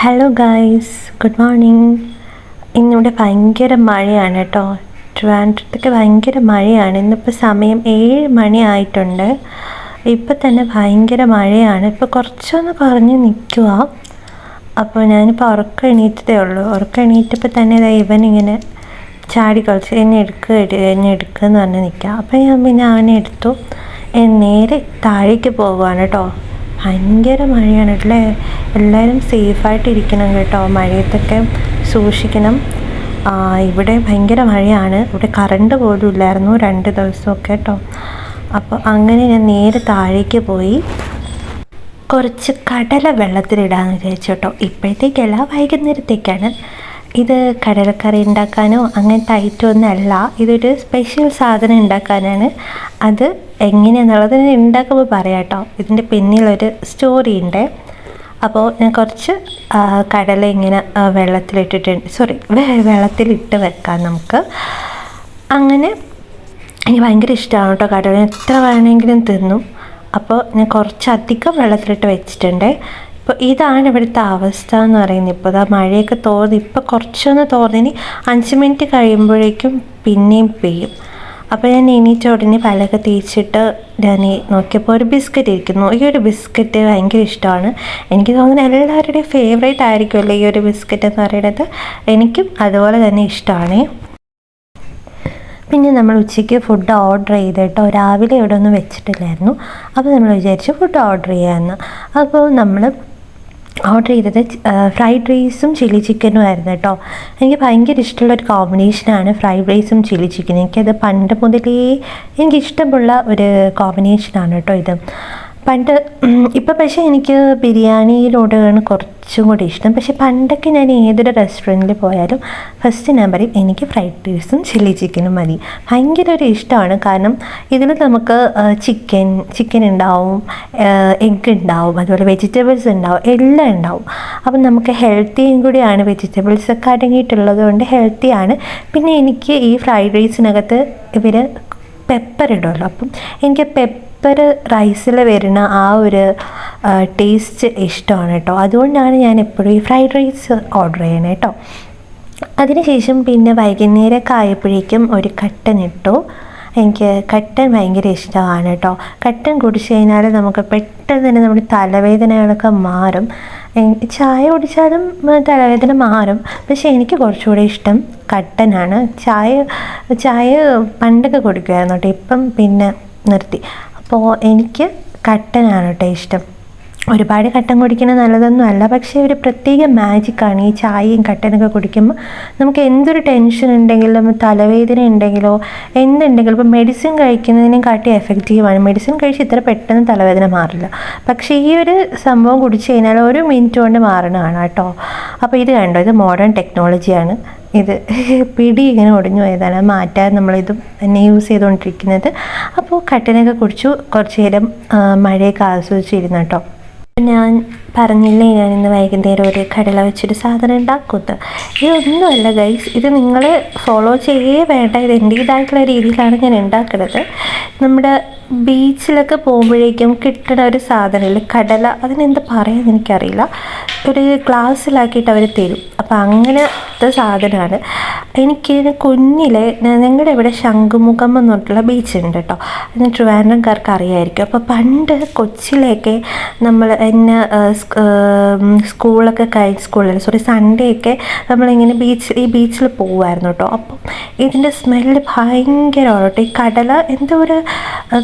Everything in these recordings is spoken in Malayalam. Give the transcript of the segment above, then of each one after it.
Hello guys, good morning. ഇന്നിവിടെ ഭയങ്കര മഴയാണ് കേട്ടോ. ട്രിവാൻഡ്രത്തൊക്കെ ഭയങ്കര മഴയാണ്. ഇന്നിപ്പോൾ സമയം 7 മണി ആയിട്ടുണ്ട്. ഇപ്പം തന്നെ ഭയങ്കര മഴയാണ്. ഇപ്പോൾ കുറച്ചൊന്ന് കുറഞ്ഞ് നിൽക്കുക. അപ്പോൾ ഞാനിപ്പോൾ ഉറക്കം എണീറ്റതേ ഉള്ളൂ. ഉറക്കം എണീറ്റപ്പോൾ തന്നെ ഇവനിങ്ങനെ ചാടി കളിച്ച് എന്നെ എടുക്കുക എന്ന് പറഞ്ഞ് നിൽക്കുക. അപ്പോൾ ഞാൻ പിന്നെ അവനെ എടുത്തു. നേരെ താഴേക്ക് പോകുവാണ് കേട്ടോ. ഭയങ്കര മഴയാണ് അല്ലേ. എല്ലാവരും സേഫായിട്ടിരിക്കണം കേട്ടോ. മഴയത്തൊക്കെ സൂക്ഷിക്കണം. ഇവിടെ ഭയങ്കര മഴയാണ്. ഇവിടെ കറണ്ട് പോലും ഇല്ലായിരുന്നു 2 ദിവസമൊക്കെ കേട്ടോ. അപ്പോൾ അങ്ങനെ ഞാൻ നേരെ താഴേക്ക് പോയി കുറച്ച് കടല വെള്ളത്തിലിടാമെന്ന് വിചാരിച്ചു കേട്ടോ. ഇപ്പോഴത്തേക്കല്ല, വൈകുന്നേരത്തേക്കാണ്. ഇത് കടലക്കറി ഉണ്ടാക്കാനോ അങ്ങനത്തെ ഐറ്റം ഒന്നല്ല. ഇതൊരു സ്പെഷ്യൽ സാധനം ഉണ്ടാക്കാനാണ്. അത് എങ്ങനെയാണെന്നുള്ളത് ഞാൻ ഉണ്ടാക്കുമ്പോൾ പറയാം കേട്ടോ. ഇതിൻ്റെ പിന്നിലൊരു സ്റ്റോറി ഉണ്ട്. അപ്പോൾ ഞാൻ കുറച്ച് കടല ഇങ്ങനെ വെള്ളത്തിലിട്ട് വെക്കാം നമുക്ക്. അങ്ങനെ എനിക്ക് ഭയങ്കര ഇഷ്ടമാണ് കേട്ടോ കടല. എത്ര വേണമെങ്കിലും തിന്നും. അപ്പോൾ ഞാൻ കുറച്ചധികം വെള്ളത്തിലിട്ട് വെച്ചിട്ടുണ്ട്. ഇപ്പോൾ ഇതാണ് ഇവിടുത്തെ അവസ്ഥ എന്ന് പറയുന്നത്. ഇപ്പോൾ ഇതാ മഴയൊക്കെ തോന്നി. ഇപ്പോൾ കുറച്ചൊന്ന് തോന്നി 5 മിനിറ്റ് കഴിയുമ്പോഴേക്കും പിന്നെയും പെയ്യും. അപ്പോൾ ഞാൻ എണീറ്റ ഉടനെ പലക തേച്ചിട്ട് ഞാൻ നോക്കിയപ്പോൾ ഒരു ബിസ്ക്കറ്റ് ഇരിക്കുന്നു. ഈ ഒരു ബിസ്ക്കറ്റ് ഭയങ്കര ഇഷ്ടമാണ്. എനിക്ക് തോന്നുന്നു എല്ലാവരുടെയും ഫേവറേറ്റ് ആയിരിക്കുമല്ലോ ഈ ഒരു ബിസ്ക്കറ്റ് എന്ന് പറയുന്നത്. എനിക്കും അതുപോലെ തന്നെ ഇഷ്ടമാണ്. പിന്നെ നമ്മൾ ഉച്ചയ്ക്ക് ഫുഡ് ഓർഡർ ചെയ്തിട്ടോ. രാവിലെ ഇവിടെ ഒന്നും വെച്ചിട്ടില്ലായിരുന്നു. അപ്പോൾ നമ്മൾ വിചാരിച്ചു ഫുഡ് ഓർഡർ ചെയ്യാമെന്ന്. അപ്പോൾ നമ്മൾ ഓർഡർ ചെയ്തത് ഫ്രൈഡ് റൈസും ചില്ലി ചിക്കനും ആയിരുന്നു കേട്ടോ. എനിക്ക് ഭയങ്കര ഇഷ്ടമുള്ളൊരു കോമ്പിനേഷനാണ് ഫ്രൈഡ് റൈസും ചില്ലി ചിക്കനും. എനിക്കത് പണ്ട് മുതലേ എനിക്കിഷ്ടമുള്ള ഒരു കോമ്പിനേഷനാണ് കേട്ടോ ഇത്. ഇപ്പോൾ പക്ഷേ എനിക്ക് ബിരിയാണിയിലോടാണ് കുറച്ചും കൂടി ഇഷ്ടം. പക്ഷേ പണ്ടൊക്കെ ഞാൻ ഏതൊരു റെസ്റ്റോറൻറ്റിൽ പോയാലും ഫസ്റ്റ് ഞാൻ പറയും എനിക്ക് ഫ്രൈഡ് റൈസും ചില്ലി ചിക്കനും മതി. ഭയങ്കര ഒരു ഇഷ്ടമാണ്. കാരണം ഇതിൽ നമുക്ക് ചിക്കൻ ഉണ്ടാവും, എഗ്ഗ് ഉണ്ടാവും, അതുപോലെ വെജിറ്റബിൾസ് ഉണ്ടാവും, എല്ലാം ഉണ്ടാവും. അപ്പം നമുക്ക് ഹെൽത്തിയും കൂടിയാണ്. വെജിറ്റബിൾസൊക്കെ അടങ്ങിയിട്ടുള്ളത് കൊണ്ട് ഹെൽത്തിയാണ്. പിന്നെ എനിക്ക് ഈ ഫ്രൈഡ് റൈസിനകത്ത് ഇവർ പെപ്പർ ഇടുമല്ലോ. അപ്പം എനിക്ക് പെപ്പർ റൈസിൽ വരുന്ന ആ ഒരു ടേസ്റ്റ് ഇഷ്ടമാണ് കേട്ടോ. അതുകൊണ്ടാണ് ഞാൻ എപ്പോഴും ഈ ഫ്രൈഡ് റൈസ് ഓർഡർ ചെയ്യണേ കേട്ടോ. അതിനുശേഷം പിന്നെ വൈകുന്നേരമൊക്കെ ആയപ്പോഴേക്കും ഒരു കട്ടൻ ഇട്ടു. എനിക്ക് കട്ടൻ ഭയങ്കര ഇഷ്ടമാണ് കേട്ടോ. കട്ടൻ കുടിച്ച് കഴിഞ്ഞാൽ നമുക്ക് പെട്ടെന്ന് തന്നെ നമ്മുടെ തലവേദനകളൊക്കെ മാറും. ചായ കുടിച്ചാലും തലവേദന മാറും. പക്ഷേ എനിക്ക് കുറച്ചുകൂടെ ഇഷ്ടം കട്ടനാണ്. ചായ പണ്ടൊക്കെ കുടിക്കുമായിരുന്നു കേട്ടോ. ഇപ്പം പിന്നെ നിർത്തി. അപ്പോൾ എനിക്ക് കട്ടനാണ് കേട്ടോ ഇഷ്ടം. ഒരുപാട് കട്ടൻ കുടിക്കുന്നത് നല്ലതൊന്നും അല്ല. പക്ഷേ ഒരു പ്രത്യേക മാജിക്കാണ് ഈ ചായയും കട്ടനൊക്കെ കുടിക്കുമ്പോൾ. നമുക്ക് എന്തൊരു ടെൻഷൻ ഉണ്ടെങ്കിലും തലവേദന ഉണ്ടെങ്കിലോ എന്തുണ്ടെങ്കിലും ഇപ്പോൾ മെഡിസിൻ കഴിക്കുന്നതിനും കാട്ടി എഫക്റ്റീവാണ്. മെഡിസിൻ കഴിച്ച് ഇത്ര പെട്ടെന്ന് തലവേദന മാറില്ല. പക്ഷേ ഈ ഒരു സംഭവം കുടിച്ച് കഴിഞ്ഞാൽ 1 മിനിറ്റ് കൊണ്ട് മാറണതാണ് കേട്ടോ. അപ്പോൾ ഇത് കണ്ടോ, ഇത് മോഡേൺ ടെക്നോളജിയാണ്. ഇത് പിടി ഇങ്ങനെ ഒടിഞ്ഞു പോയതാണ്. മാറ്റാൻ നമ്മളിതും തന്നെ യൂസ് ചെയ്തുകൊണ്ടിരിക്കുന്നത്. അപ്പോൾ കട്ടനൊക്കെ കുടിച്ചു കുറച്ച് നേരം മഴയൊക്കെ ആസ്വദിച്ചിരുന്നു കേട്ടോ. ഞാൻ പറഞ്ഞില്ലേ ഞാൻ ഇന്ന് വൈകുന്നേരം ഒരു കടല വെച്ചൊരു സാധനം ഉണ്ടാക്കുന്നത്. ഇതൊന്നുമല്ല ഗൈസ്, ഇത് നിങ്ങൾ ഫോളോ ചെയ്യേ വേണ്ട. ഇത് എൻ്റേതായിട്ടുള്ള രീതിയിലാണ് ഞാൻ ഉണ്ടാക്കുന്നത്. നമ്മുടെ ബീച്ചിലൊക്കെ പോകുമ്പോഴേക്കും കിട്ടുന്ന ഒരു സാധനമില്ല, കടല. അതിനെന്താ പറയുക എനിക്കറിയില്ല. ഒരു ഗ്ലാസ്സിലാക്കിയിട്ട് അവർ തരും. അപ്പോൾ അങ്ങനത്തെ സാധനമാണ്. എനിക്ക് കുഞ്ഞിലെ ഞങ്ങളുടെ ഇവിടെ ശംഖുമുഖം എന്ന് പറഞ്ഞിട്ടുള്ള ബീച്ചുണ്ട് കേട്ടോ. അതിന് ട്രിവാൻഡ്രംകാർക്ക് അറിയായിരിക്കും. അപ്പോൾ പണ്ട് കൊച്ചിലേക്ക് നമ്മൾ എന്നെ സൺഡേ ഒക്കെ നമ്മളിങ്ങനെ ഈ ബീച്ചിൽ പോകുമായിരുന്നു കേട്ടോ. അപ്പം ഇതിൻ്റെ സ്മെല്ല് ഭയങ്കരമാണ് കേട്ടോ. ഈ കടല എന്തോ ഒരു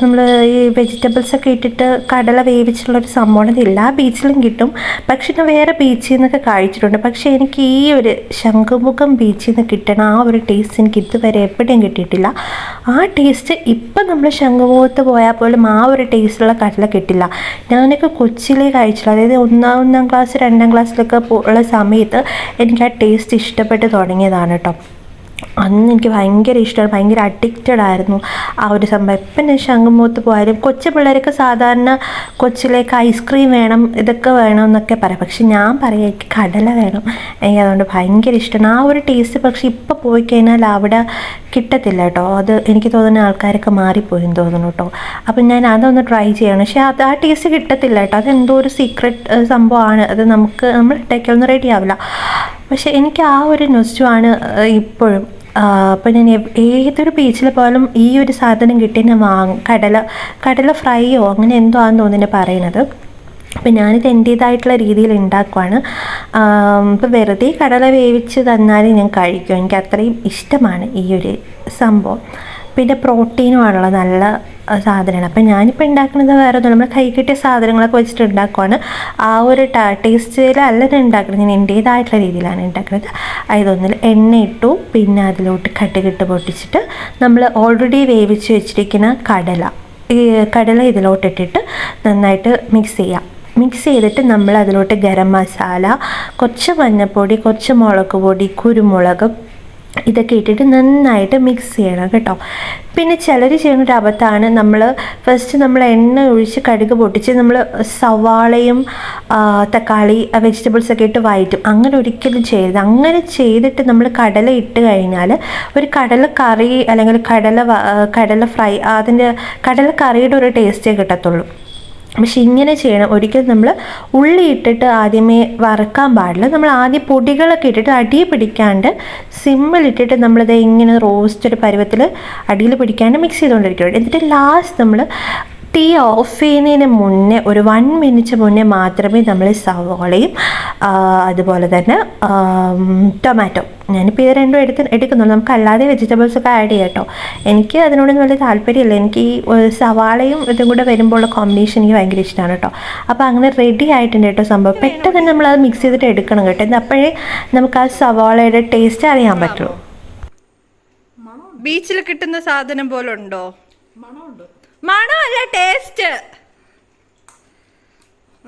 നമ്മൾ ഈ വെജിറ്റബിൾസൊക്കെ ഇട്ടിട്ട് കടല വേവിച്ചുള്ളൊരു സംഭവം എല്ലാ ബീച്ചിലും കിട്ടും. പക്ഷെ ഞാൻ വേറെ ബീച്ചിൽ നിന്നൊക്കെ കഴിച്ചിട്ടുണ്ട്. പക്ഷേ എനിക്ക് ഈ ഒരു ശംഖുമുഖം ബീച്ചിൽ നിന്ന് കിട്ടണ ആ ഒരു ടേസ്റ്റ് എനിക്ക് ഇതുവരെ എവിടെയും കിട്ടിയിട്ടില്ല. ആ ടേസ്റ്റ് ഇപ്പം നമ്മൾ ശംഖുമുഖത്ത് പോയാൽ പോലും ആ ഒരു ടേസ്റ്റുള്ള കടല കിട്ടില്ല. ഞാനൊക്കെ കൊച്ചിയിലേ കഴിച്ചില്ല. അതായത് ഒന്നാം ക്ലാസ് 2ാം ക്ലാസ്സിലൊക്കെ ഉള്ള സമയത്ത് എനിക്ക് ആ ടേസ്റ്റ് ഇഷ്ടപ്പെട്ട് തുടങ്ങിയതാണ് കേട്ടോ. അന്ന് എനിക്ക് ഭയങ്കര ഇഷ്ടമാണ്, ഭയങ്കര അഡിക്റ്റഡ് ആയിരുന്നു ആ ഒരു സംഭവം. എപ്പം ഞാൻ ശംഖുമുഖത്ത് പോയാലും കൊച്ചു പിള്ളേരൊക്കെ സാധാരണ കൊച്ചിലേക്ക് ഐസ്ക്രീം വേണം ഇതൊക്കെ വേണം എന്നൊക്കെ പറയാം, പക്ഷെ ഞാൻ പറയാം എനിക്ക് കടല വേണം. എനിക്ക് അതുകൊണ്ട് ഭയങ്കര ഇഷ്ടമാണ് ആ ഒരു ടേസ്റ്റ്. പക്ഷെ ഇപ്പോൾ പോയി കഴിഞ്ഞാൽ അവിടെ കിട്ടത്തില്ല കേട്ടോ, അത് എനിക്ക് തോന്നുന്ന ആൾക്കാരൊക്കെ മാറിപ്പോയെന്ന് തോന്നുന്നു കേട്ടോ. അപ്പം ഞാൻ അതൊന്ന് ട്രൈ ചെയ്യണം, പക്ഷേ അത് ആ ടേസ്റ്റ് കിട്ടത്തില്ല കേട്ടോ. അതെന്തോ ഒരു സീക്രട്ട് സംഭവമാണ്, അത് നമ്മൾ ഇട്ടേക്കൊന്നും റെഡി ആവില്ല. പക്ഷെ എനിക്ക് ആ ഒരു നൊസ്റ്റുമാണ് ഇപ്പോഴും. അപ്പോൾ ഞാൻ ഏതൊരു ബീച്ചിൽ പോയാലും ഈ ഒരു സാധനം കിട്ടി ഞാൻ വാങ്ങും. കടല ഫ്രൈയോ അങ്ങനെ എന്തോ ആണെന്ന് തോന്നുന്നു പറയുന്നത്. അപ്പം ഞാനിത് എൻ്റേതായിട്ടുള്ള രീതിയിൽ ഉണ്ടാക്കുവാണ്. ഇപ്പോൾ വെറുതെ കടല വേവിച്ച് തന്നാലും ഞാൻ കഴിക്കും, എനിക്ക് അത്രയും ഇഷ്ടമാണ് ഈ ഒരു സംഭവം. പിന്നെ പ്രോട്ടീനുമുള്ള നല്ല സാധനമാണ്. അപ്പം ഞാനിപ്പോൾ ഉണ്ടാക്കുന്നത് വേറെ ഒന്നും, നമ്മൾ കൈ കിട്ടിയ സാധനങ്ങളൊക്കെ വെച്ചിട്ട് ഉണ്ടാക്കുവാണ്. ആ ഒരു ടേസ്റ്റിലല്ല ഞാൻ ഉണ്ടാക്കുന്നത്, ഞാൻ എൻ്റേതായിട്ടുള്ള രീതിയിലാണ് ഉണ്ടാക്കുന്നത്. ഇതൊന്നിൽ എണ്ണ ഇട്ടു, പിന്നെ അതിലോട്ട് കടുകിട്ട് പൊട്ടിച്ചിട്ട് നമ്മൾ ഓൾറെഡി വേവിച്ച് വെച്ചിരിക്കുന്ന ഈ കടല ഇതിലോട്ടിട്ടിട്ട് നന്നായിട്ട് മിക്സ് ചെയ്യാം. മിക്സ് ചെയ്തിട്ട് നമ്മൾ അതിലോട്ട് ഗരം മസാല, കുറച്ച് മഞ്ഞൾപ്പൊടി, കുറച്ച് മുളക് പൊടി, കുരുമുളക് ഇതൊക്കെ ഇട്ടിട്ട് നന്നായിട്ട് മിക്സ് ചെയ്യണം കേട്ടോ. പിന്നെ ചിലർ ചെയ്യുന്നൊരു അബദ്ധമാണ്, നമ്മൾ എണ്ണ ഒഴിച്ച് കടുക് പൊട്ടിച്ച് നമ്മൾ സവാളയും തക്കാളി വെജിറ്റബിൾസൊക്കെ ഇട്ട് വഴറ്റും. അങ്ങനെ ഒരിക്കലും ചെയ്യരുത്. അങ്ങനെ ചെയ്തിട്ട് നമ്മൾ കടല ഇട്ട് കഴിഞ്ഞാൽ ഒരു കടല കറി അല്ലെങ്കിൽ കടല ഫ്രൈ, അതിൻ്റെ കടല കറിയുടെ ഒരു ടേസ്റ്റേ കിട്ടത്തുള്ളൂ. പക്ഷെ ഇങ്ങനെ ചെയ്യണം, ഒരിക്കലും നമ്മൾ ഉള്ളി ഇട്ടിട്ട് ആദ്യമേ വറുക്കാൻ പാടില്ല. നമ്മൾ ആദ്യം പൊടികളൊക്കെ ഇട്ടിട്ട് അടി പിടിക്കാണ്ട് സിമ്മിലിട്ടിട്ട് നമ്മളിത് ഇങ്ങനെ റോസ്റ്റ് ഒരു പരുവത്തിൽ അടിയിൽ പിടിക്കാണ്ട് മിക്സ് ചെയ്തുകൊണ്ടിരിക്കണം. എന്നിട്ട് ലാസ്റ്റ് നമ്മൾ തീ ഓഫ് ചെയ്യുന്നതിന് മുന്നേ ഒരു 1 മിനിറ്റ് മുന്നേ മാത്രമേ നമ്മൾ സവാളയും അതുപോലെ തന്നെ ടൊമാറ്റോ, ഞാനിപ്പോൾ ഇത് രണ്ടും എടുക്കുന്നുള്ളൂ. നമുക്ക് അല്ലാതെ വെജിറ്റബിൾസൊക്കെ ആഡ് ചെയ്യാം കേട്ടോ. എനിക്ക് അതിനോടൊന്നും വലിയ താല്പര്യമില്ല. എനിക്ക് ഈ സവാളയും ഇതും കൂടെ വരുമ്പോഴുള്ള കോമ്പിനേഷൻ എനിക്ക് ഭയങ്കര ഇഷ്ടമാണ് കേട്ടോ. അപ്പോൾ അങ്ങനെ റെഡി ആയിട്ടുണ്ട് കേട്ടോ സംഭവം. പെട്ടെന്ന് തന്നെ നമ്മളത് മിക്സ് ചെയ്തിട്ട് എടുക്കണം കേട്ടോ, അപ്പോഴേ നമുക്ക് ആ സവാളയുടെ ടേസ്റ്റ് അറിയാൻ പറ്റുള്ളൂ. ബീച്ചിൽ കിട്ടുന്ന സാധനം പോലെ ഉണ്ടോ? മണമല്ല, ടേസ്റ്റ്.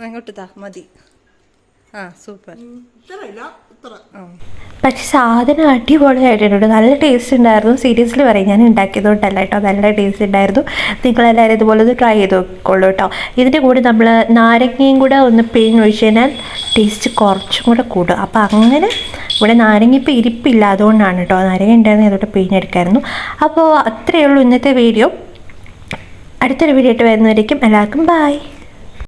അങ്ങോട്ട് താ മതി. സൂപ്പർ. പക്ഷെ സാധനം അടിപൊളിയായിട്ടുണ്ട്, നല്ല ടേസ്റ്റ് ഉണ്ടായിരുന്നു. സീരിയസ്ലി പറയും, ഞാൻ ഉണ്ടാക്കിയതുകൊണ്ടല്ല കേട്ടോ, നല്ല ടേസ്റ്റ് ഉണ്ടായിരുന്നു. നിങ്ങളെല്ലാവരും ഇതുപോലെ ഒന്ന് ട്രൈ ചെയ്ത് നോക്കിക്കോളൂ കേട്ടോ. ഇതിൻ്റെ കൂടെ നമ്മൾ നാരങ്ങയും കൂടെ ഒന്ന് പിഴിഞ്ഞൊഴിച്ച് കഴിഞ്ഞാൽ ടേസ്റ്റ് കുറച്ചും കൂടെ കൂടും. അപ്പോൾ അങ്ങനെ ഇവിടെ നാരങ്ങ ഇപ്പോൾ ഇരിപ്പില്ല, അതുകൊണ്ടാണ് കേട്ടോ. നാരങ്ങ ഉണ്ടായിരുന്നു, അതോട്ട് പിഴിഞ്ഞെടുക്കായിരുന്നു. അപ്പോൾ അത്രയേ ഉള്ളൂ ഇന്നത്തെ വീഡിയോ. അടുത്തൊരു വീഡിയോ ആയിട്ട് വരുന്നവരേക്കും എല്ലാവർക്കും ബൈ.